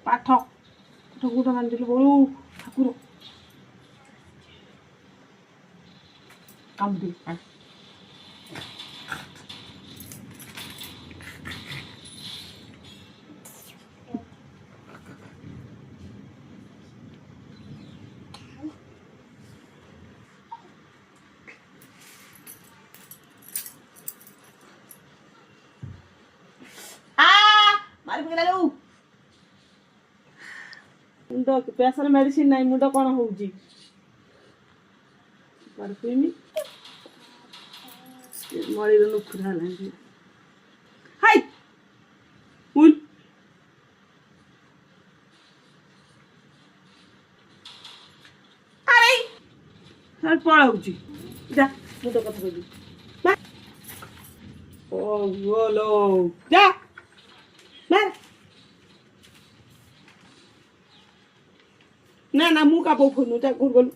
ପାଠ ପାଠ କୋଉଟା ମାନିଦେଲୁ ବୋଉ ଠାକୁର କାମ ଦେ मारी पकेला मुंड प्रेसर मेडिसिन नहीं मुंड कौन हो मरी नुखुरा हाय उल अरे सर पळाउची जा मुंड कथा कहली ओ बोलो जा ना ना मुका बो फोन जा गुरगोल